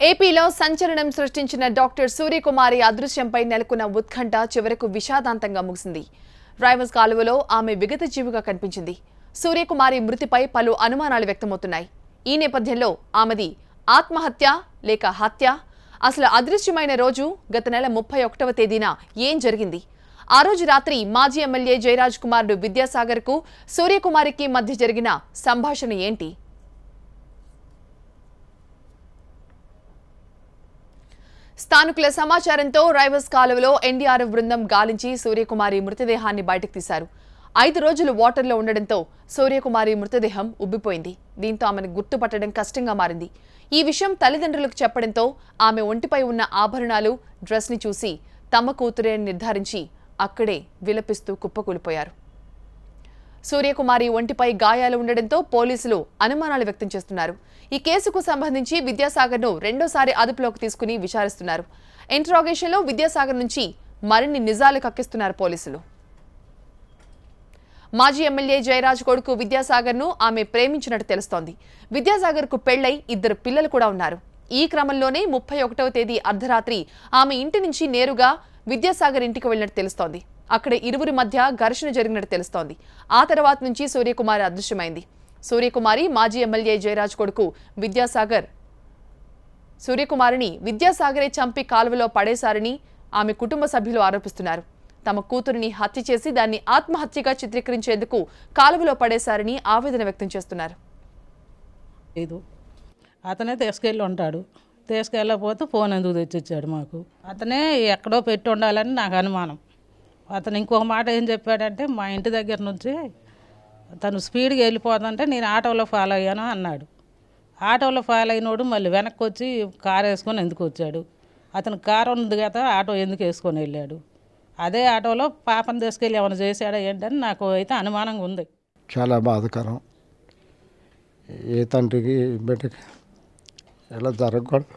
ఏపీలో సంచలనం సృష్టించిన డాక్టర్ సూర్యకుమారి అదృశ్యంపై నెలకొన్న ఉత్కంఠ చివరకు విషాదాంతంగా ముగిసింది. డ్రైవర్స్ కాలువలో ఆమె విగత జీవిగా కనిపించింది. సూర్యకుమారి మృతిపై పలు అనుమానాలు వ్యక్తమవుతున్నాయి. ఈ నేపథ్యంలో ఆమెది ఆత్మహత్య లేక హత్య? అసలు అదృశ్యమైన రోజు గత నెల 31వ తేదీన ఏం జరిగింది? ఆ రోజు రాత్రి మాజీ ఎమ్మెల్యే జయరాజ్ కుమారుడు విద్యాసాగర్కు సూర్యకుమారికి మధ్య జరిగిన సంభాషణ ఏంటి? స్థానికుల సమాచారంతో రైవస్ కాలువలో ఎన్డీఆర్ఎఫ్ బృందం గాలించి సూర్యకుమారి మృతదేహాన్ని బయటకు తీశారు. 5 రోజులు వాటర్లో ఉండడంతో సూర్యకుమారి మృతదేహం ఉబ్బిపోయింది. దీంతో ఆమెను గుర్తుపట్టడం కష్టంగా మారింది. ఈ విషయం తల్లిదండ్రులకు చెప్పడంతో ఆమె ఒంటిపై ఉన్న ఆభరణాలు, డ్రెస్ ని చూసి తమ కూతురే నిర్ధారించి అక్కడే విలపిస్తూ కుప్పకూలిపోయారు. సూర్యకుమారి ఒంటిపై గాయాలు ఉండడంతో పోలీసులు అనుమానాలు వ్యక్తం చేస్తున్నారు. ఈ కేసుకు సంబంధించి విద్యాసాగర్ను రెండోసారి అదుపులోకి తీసుకుని విచారిస్తున్నారు. ఇంటరాగేషన్లో విద్యాసాగర్ నుంచి మరిన్ని నిజాలు కక్కిస్తున్నారు పోలీసులు. మాజీ ఎమ్మెల్యే జయరాజ్ కొడుకు విద్యాసాగర్ను ఆమె ప్రేమించినట్టు తెలుస్తోంది. విద్యాసాగర్కు పెళ్లై 2 పిల్లలు కూడా ఉన్నారు. ఈ క్రమంలోనే 31వ తేదీ అర్ధరాత్రి ఆమె ఇంటి నుంచి నేరుగా విద్యాసాగర్ ఇంటికి వెళ్లినట్టు తెలుస్తోంది. అక్కడ ఇరువురి మధ్య ఘర్షణ జరిగినట్టు తెలుస్తోంది. ఆ తర్వాత నుంచి సూర్యకుమారి అదృశ్యమైంది. సూర్యకుమారి మాజీ ఎమ్మెల్యే జయరాజ్ కొడుకు సూర్యకుమారిని విద్యాసాగరే చంపి కాలువలో పడేశారని ఆమె కుటుంబ సభ్యులు ఆరోపిస్తున్నారు. తమ కూతురిని హత్య చేసి దాన్ని ఆత్మహత్యగా చిత్రీకరించేందుకు కాలువలో పడేశారని ఆవేదన వ్యక్తం చేస్తున్నారు. అతనే తీసుకెళ్ళి ఉంటాడు. తీసుకెళ్ళకపోతే ఫోన్ ఎందుకు తెచ్చిచ్చాడు మాకు? అతనే ఎక్కడో పెట్టి ఉండాలని నాకు అనుమానం. అతను ఇంకొక మాట ఏం చెప్పాడంటే, మా ఇంటి దగ్గర నుంచి తను స్పీడ్గా వెళ్ళిపోతుంటే నేను ఆటోలో ఫాలో అయ్యాను అన్నాడు. ఆటోలో ఫాలో అయినోడు మళ్ళీ వెనక్కి వచ్చి కారు వేసుకొని ఎందుకు వచ్చాడు? అతను కారు ఉంది కదా, ఆటో ఎందుకు వేసుకొని వెళ్ళాడు? అదే ఆటోలో పాపను తీసుకెళ్ళి ఏమైనా చేశాడా ఏంటని నాకు అయితే అనుమానంగా ఉంది. చాలా బాధాకరం. ఏ తండ్రికి బిడ్డకి ఎలా జరగకూడదు.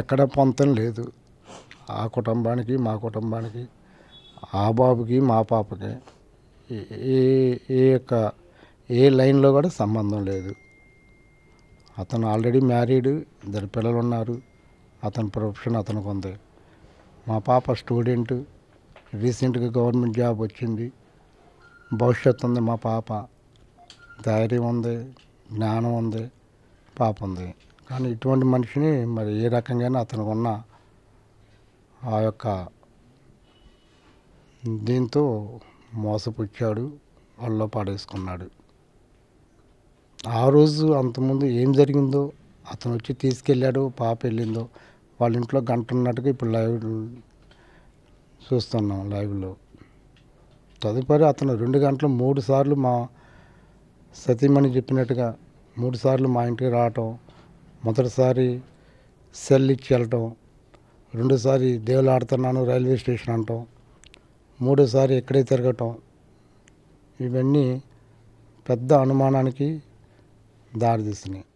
ఎక్కడ పొంతం లేదు. ఆ కుటుంబానికి మా కుటుంబానికి, ఆ బాబుకి మా పాపకి ఏ లైన్లో కూడా సంబంధం లేదు. అతను ఆల్రెడీ మ్యారీడ్, 2 పిల్లలు ఉన్నారు. అతని ప్రొఫెషన్ అతనికి ఉంది. మా పాప స్టూడెంట్, రీసెంట్గా గవర్నమెంట్ జాబ్ వచ్చింది. భవిష్యత్తు ఉంది. మా పాప ధైర్యం ఉంది, జ్ఞానం ఉంది, పాప ఉంది. కానీ ఇటువంటి మనిషిని మరి ఏ రకంగానే అతనికి ఉన్న ఆ యొక్క దీంతో మోసపుచ్చాడు, వాళ్ళలో పడేసుకున్నాడు. ఆ రోజు అంతకుముందు ఏం జరిగిందో, అతను వచ్చి తీసుకెళ్ళాడు, పాప వెళ్ళిందో వాళ్ళ ఇంట్లో గంట ఉన్నట్టుగా ఇప్పుడు లైవ్ చూస్తున్నాం. లైవ్లో తదుపరి అతను 2 గంటలు 3 సార్లు మా సతీమణి చెప్పినట్టుగా 3 సార్లు మా ఇంటికి రావటం, మొదటిసారి సెల్ ఇచ్చి వెళ్ళటం, రెండోసారి దేవులాడుతున్నాను రైల్వే స్టేషన్ అంటాం, మూడోసారి ఎక్కడే తిరగటం, ఇవన్నీ పెద్ద అనుమానానికి దారితీసినాయి.